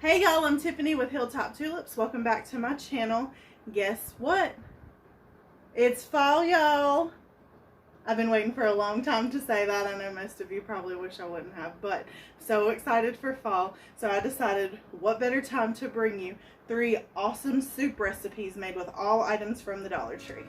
Hey y'all, I'm Tiffany with Hilltop Tulips. Welcome back to my channel. Guess what? It's fall, y'all. I've been waiting for a long time to say that. I know most of you probably wish I wouldn't have, but so excited for fall. So I decided what better time to bring you 3 awesome soup recipes made with all items from the Dollar Tree.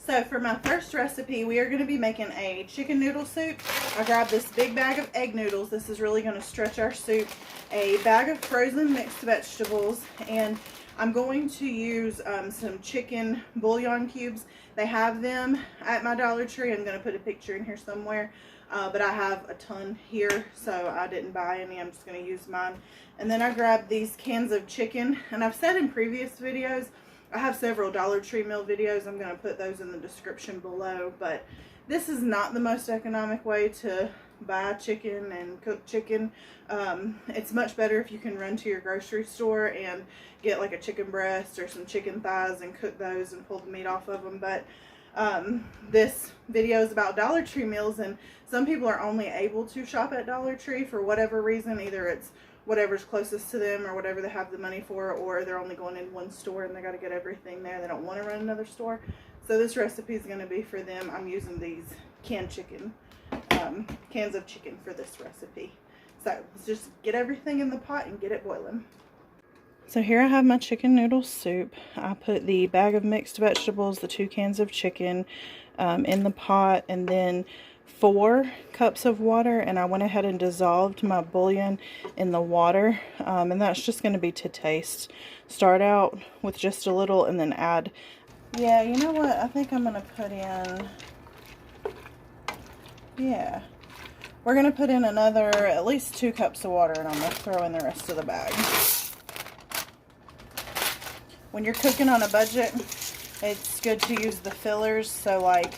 So for my first recipe, we are going to be making a chicken noodle soup. I grabbed this big bag of egg noodles. This is really going to stretch our soup. A bag of frozen mixed vegetables, and I'm going to use some chicken bouillon cubes. They have them at my Dollar Tree. I'm going to put a picture in here somewhere, but I have a ton here, so I didn't buy any. I'm just going to use mine. And then I grabbed these cans of chicken, and I've said in previous videos, I have several Dollar Tree meal videos. I'm going to put those in the description below, but this is not the most economic way to buy chicken and cook chicken. It's much better if you can run to your grocery store and get like a chicken breast or some chicken thighs and cook those and pull the meat off of them. But this video is about Dollar Tree meals, and some people are only able to shop at Dollar Tree for whatever reason. Either it's whatever's closest to them or whatever they have the money for, or they're only going in one store and they got to get everything there. They don't want to run another store. So this recipe is going to be for them. I'm using these cans of chicken for this recipe. So let's just get everything in the pot and get it boiling. So here I have my chicken noodle soup. I put the bag of mixed vegetables, the 2 cans of chicken in the pot, and then 4 cups of water, and I went ahead and dissolved my bouillon in the water, and that's just going to be to taste. Start out with just a little and then add. Yeah, you know what? I think I'm going to put in, we're going to put in another at least 2 cups of water, and I'm going to throw in the rest of the bag. When you're cooking on a budget, it's good to use the fillers, so like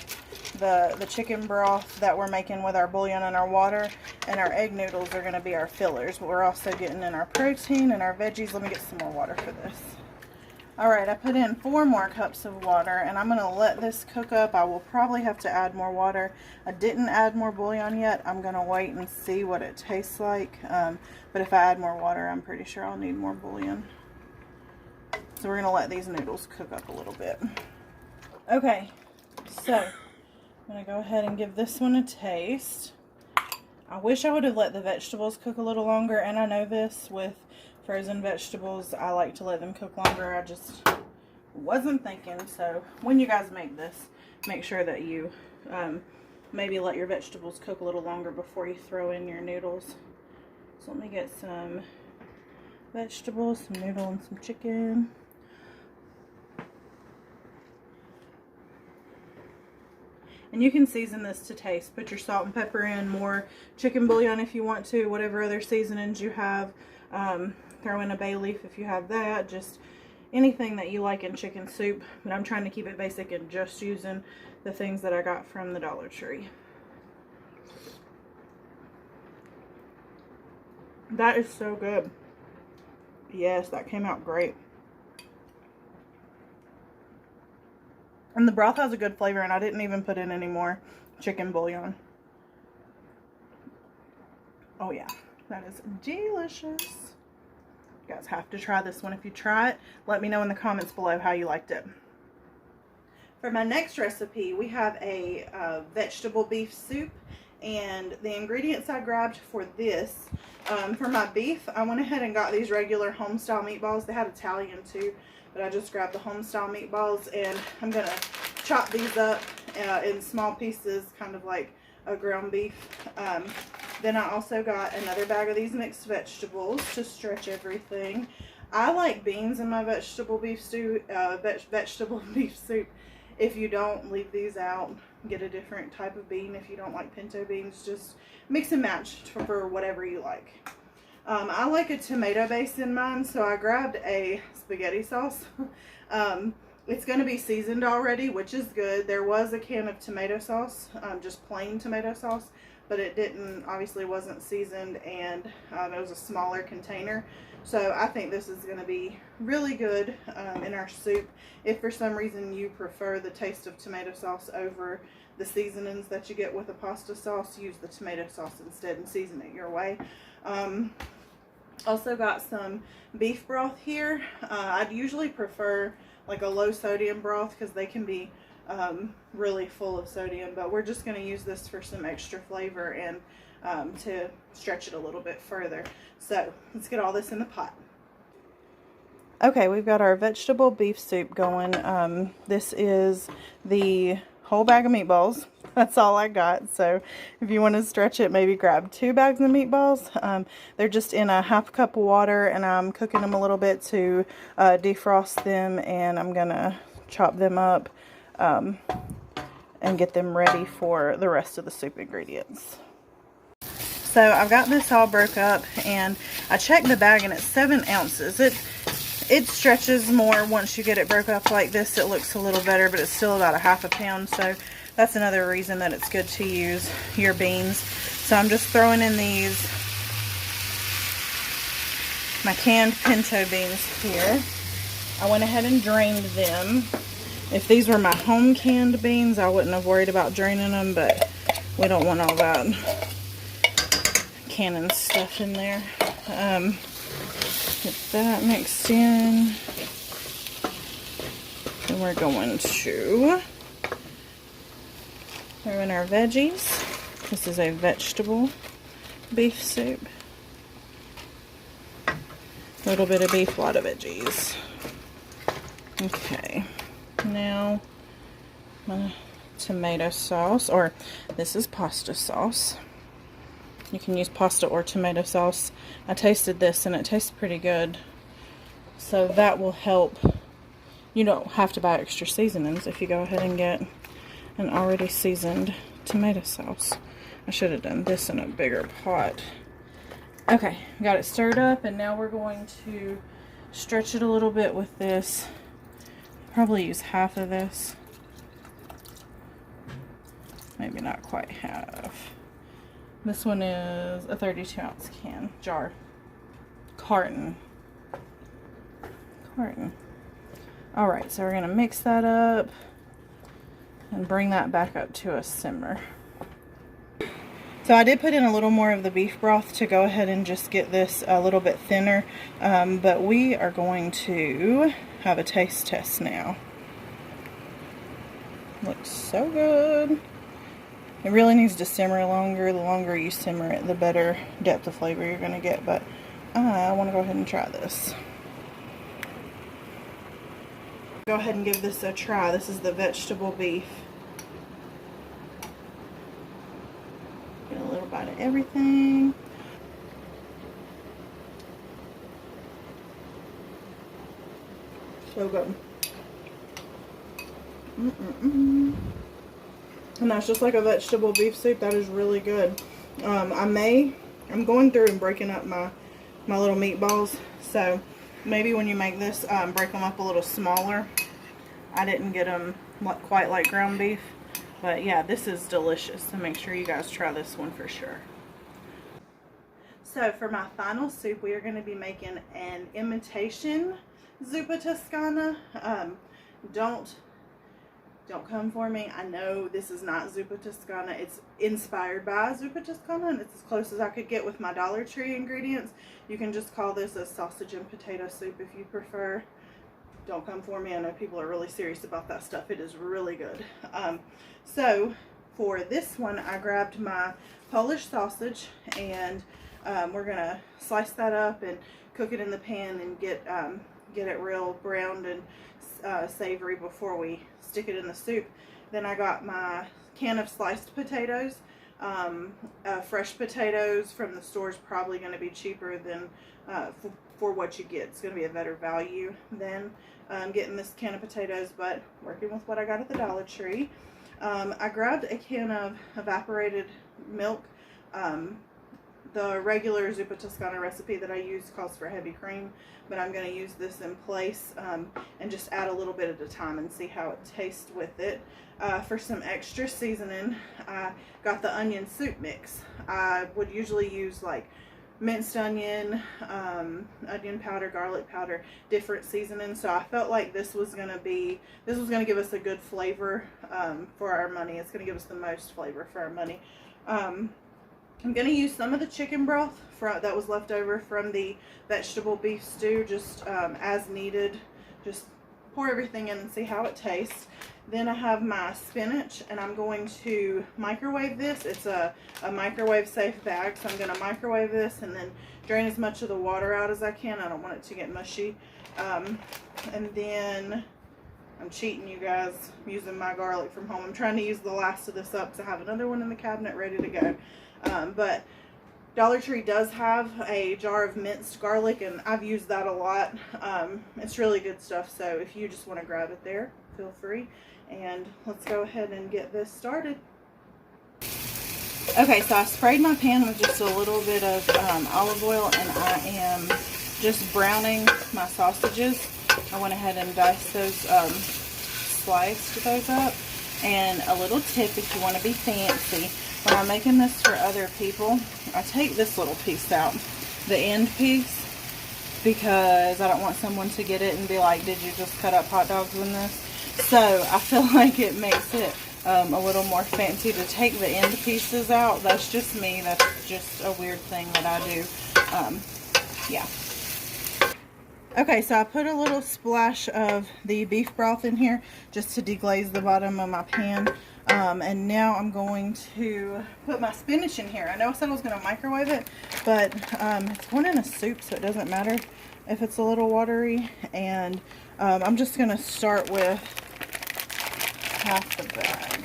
the chicken broth that we're making with our bouillon and our water, and our egg noodles are going to be our fillers, but we're also getting in our protein and our veggies. Let me get some more water for this. Alright, I put in 4 more cups of water, and I'm going to let this cook up. I will probably have to add more water. I didn't add more bouillon yet. I'm going to wait and see what it tastes like, but if I add more water, I'm pretty sure I'll need more bouillon. So we're going to let these noodles cook up a little bit. Okay, so I'm going to go ahead and give this one a taste. I wish I would have let the vegetables cook a little longer, and I know this with frozen vegetables, I like to let them cook longer. I just wasn't thinking. So when you guys make this, make sure that you maybe let your vegetables cook a little longer before you throw in your noodles. So let me get some vegetables, some noodle, and some chicken. And you can season this to taste. Put your salt and pepper in, more chicken bouillon if you want to, whatever other seasonings you have. Throw in a bay leaf if you have that. Just anything that you like in chicken soup. But I'm trying to keep it basic and just using the things that I got from the Dollar Tree. That is so good. Yes, that came out great. And the broth has a good flavor, and I didn't even put in any more chicken bouillon. Oh yeah, that is delicious. You guys have to try this one. If you try it, let me know in the comments below how you liked it. For my next recipe, we have a vegetable beef soup, and the ingredients I grabbed for this, for my beef, I went ahead and got these regular home-style meatballs. They had Italian too, but I just grabbed the home-style meatballs, and I'm going to chop these up in small pieces, kind of like a ground beef. Then I also got another bag of these mixed vegetables to stretch everything. I like beans in my vegetable beef soup. If you don't, leave these out. Get a different type of bean. If you don't like pinto beans, just mix and match for whatever you like. I like a tomato base in mine, so I grabbed a spaghetti sauce. It's going to be seasoned already, which is good. There was a can of tomato sauce, just plain tomato sauce, but it obviously wasn't seasoned, and it was a smaller container. So I think this is going to be really good in our soup. If for some reason you prefer the taste of tomato sauce over the seasonings that you get with a pasta sauce, use the tomato sauce instead and season it your way. Also got some beef broth here. I'd usually prefer like a low sodium broth because they can be really full of sodium, but we're just going to use this for some extra flavor and to stretch it a little bit further. So let's get all this in the pot. Okay, we've got our vegetable beef soup going. This is the whole bag of meatballs. That's all I got. So if you want to stretch it, maybe grab 2 bags of meatballs. They're just in a 1/2 cup of water, and I'm cooking them a little bit to defrost them, and I'm gonna chop them up and get them ready for the rest of the soup ingredients. So I've got this all broke up, and I checked the bag and it's 7 ounces. It stretches more once you get it broke up like this. It looks a little better, but it's still about 1/2 pound. So that's another reason that it's good to use your beans. So I'm just throwing in my canned pinto beans here. I went ahead and drained them. If these were my home canned beans, I wouldn't have worried about draining them, but we don't want all that canning stuff in there. Get that mixed in. And we're going to throw in our veggies. This is a vegetable beef soup. A little bit of beef, a lot of veggies. Okay. Now, my tomato sauce, or this is pasta sauce. You can use pasta or tomato sauce. I tasted this and it tastes pretty good. So that will help. You don't have to buy extra seasonings if you go ahead and get an already seasoned tomato sauce. I should have done this in a bigger pot. Okay, got it stirred up, and now we're going to stretch it a little bit with this. Probably use half of this. Maybe not quite half. This one is a 32-ounce carton. Alright, so we're going to mix that up and bring that back up to a simmer. So I did put in a little more of the beef broth to go ahead and just get this a little bit thinner, but we are going to have a taste test now. Looks so good. It really needs to simmer longer. The longer you simmer it, the better depth of flavor you're going to get, but I want to go ahead and try this. Go ahead and give this a try. This is the vegetable beef. Get a little bite of everything. So good. And that's just like a vegetable beef soup. That is really good. I'm going through and breaking up my little meatballs. So maybe when you make this, break them up a little smaller. I didn't get them quite like ground beef. But yeah, this is delicious. So make sure you guys try this one for sure. So for my final soup, we are going to be making an imitation Zuppa Toscana. Don't come for me. I know this is not Zuppa Toscana. It's inspired by Zuppa Toscana, and it's as close as I could get with my Dollar Tree ingredients. You can just call this a sausage and potato soup if you prefer. Don't come for me. I know people are really serious about that stuff. It is really good. So for this one, I grabbed my Polish sausage, and we're gonna slice that up and cook it in the pan and get it real browned and savory before we stick it in the soup. Then I got my can of sliced potatoes. Fresh potatoes from the store is probably going to be cheaper than for what you get. It's going to be a better value than getting this can of potatoes, but working with what I got at the Dollar Tree. I grabbed a can of evaporated milk. The regular Zuppa Toscana recipe that I use calls for heavy cream, but I'm going to use this in place and just add a little bit at a time and see how it tastes with it. For some extra seasoning, I got the onion soup mix. I would usually use like minced onion, onion powder, garlic powder, different seasonings. So I felt like this was gonna give us a good flavor for our money. It's gonna give us the most flavor for our money. I'm gonna use some of the chicken broth that was left over from the vegetable beef stew, just as needed. Just pour everything in and see how it tastes. Then I have my spinach, and I'm going to microwave this. It's a microwave safe bag, so I'm going to microwave this and then drain as much of the water out as I can. I don't want it to get mushy. And then I'm cheating, you guys. I'm using my garlic from home. I'm trying to use the last of this up because I have another one in the cabinet ready to go. But Dollar Tree does have a jar of minced garlic, and I've used that a lot. It's really good stuff, so if you just want to grab it there, feel free. And let's go ahead and get this started. Okay, so I sprayed my pan with just a little bit of olive oil, and I am just browning my sausages. I went ahead and diced those, sliced those up. And a little tip, if you want to be fancy, when I'm making this for other people, I take this little piece out, the end piece, because I don't want someone to get it and be like, did you just cut up hot dogs in this? So I feel like it makes it a little more fancy to take the end pieces out. That's just me. That's just a weird thing that I do. Yeah. Okay, so I put a little splash of the beef broth in here just to deglaze the bottom of my pan. And now I'm going to put my spinach in here. I know I said I was going to microwave it, but it's going in a soup, so it doesn't matter if it's a little watery. And I'm just going to start with half the bag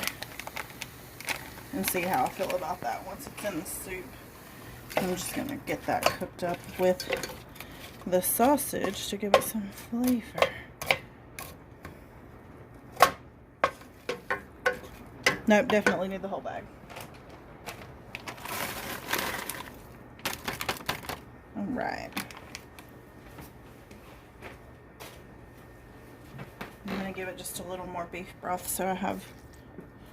and see how I feel about that once it's in the soup. I'm just going to get that cooked up with the sausage to give it some flavor. Nope, definitely need the whole bag. Alright. I'm going to give it just a little more beef broth so I have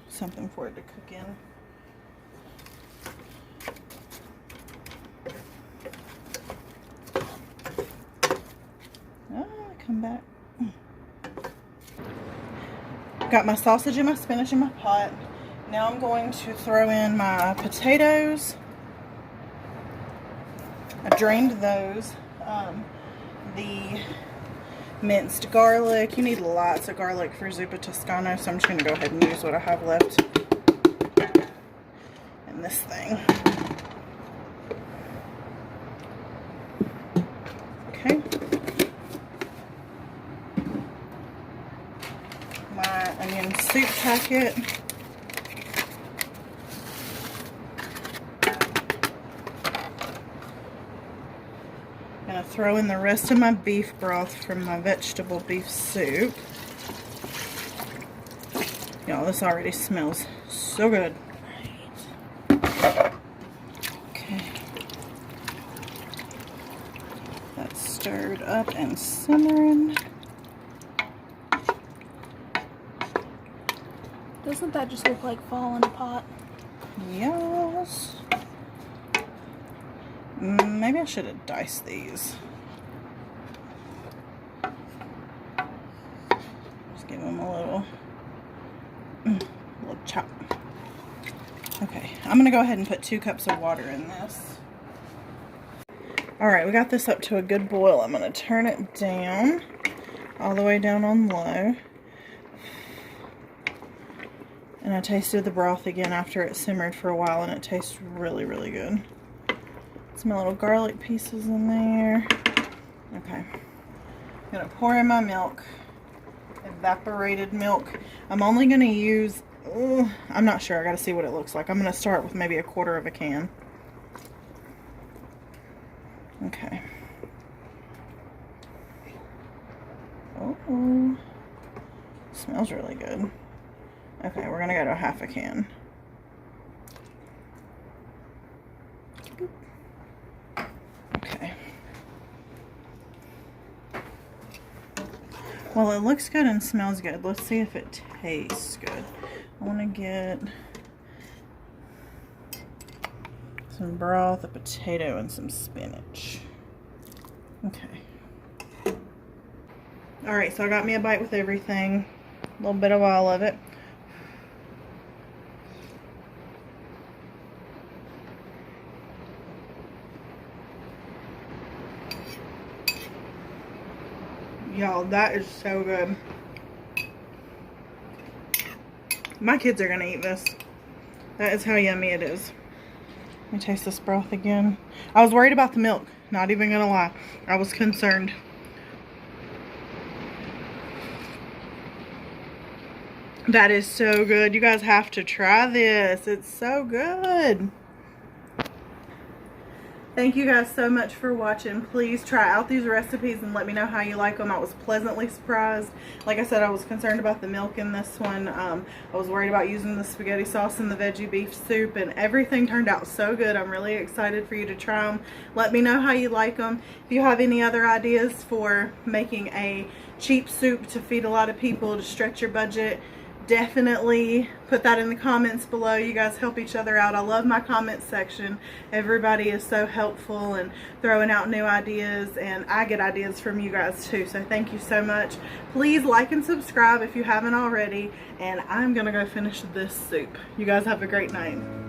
something for it to cook in. Oh, come back. Got my sausage and my spinach in my pot. Now I'm going to throw in my potatoes. I drained those. The minced garlic. You need lots of garlic for Zuppa Toscana, so I'm just going to go ahead and use what I have left in this thing. Okay. My onion soup packet. I'm going to throw in the rest of my beef broth from my vegetable beef soup. Y'all, this already smells so good. Okay. That's stirred up and simmering. Doesn't that just look like fall in a pot? Yes. Maybe I should have diced these. Just give them a little chop. Okay, I'm going to go ahead and put 2 cups of water in this. Alright, we got this up to a good boil. I'm going to turn it down, all the way down on low. And I tasted the broth again after it simmered for a while, and it tastes really, really good. Some little garlic pieces in there. Okay. I'm going to pour in my milk. Evaporated milk. I'm only going to use, I'm not sure. I got to see what it looks like. I'm going to start with maybe 1/4 of a can. Okay. Oh. Smells really good. Okay, we're going to go to 1/2 can. Okay. Well, it looks good and smells good. Let's see if it tastes good. I want to get Some broth, a potato, and some spinach. Okay. Alright, so I got me a bite with everything. A little bit of all of it. Y'all, that is so good. My kids are gonna eat this. That is how yummy it is. Let me taste this broth again. I was worried about the milk. Not even gonna lie. I was concerned. That is so good. You guys have to try this. It's so good. Thank you guys so much for watching. Please try out these recipes and let me know how you like them. I was pleasantly surprised. Like I said, I was concerned about the milk in this one. I was worried about using the spaghetti sauce and the veggie beef soup, and everything turned out so good. I'm really excited for you to try them. Let me know how you like them. If you have any other ideas for making a cheap soup to feed a lot of people to stretch your budget, definitely put that in the comments below. You guys help each other out. I love my comment section. Everybody is so helpful and throwing out new ideas, and I get ideas from you guys too, so thank you so much. Please like and subscribe if you haven't already, and I'm gonna go finish this soup. You guys have a great night.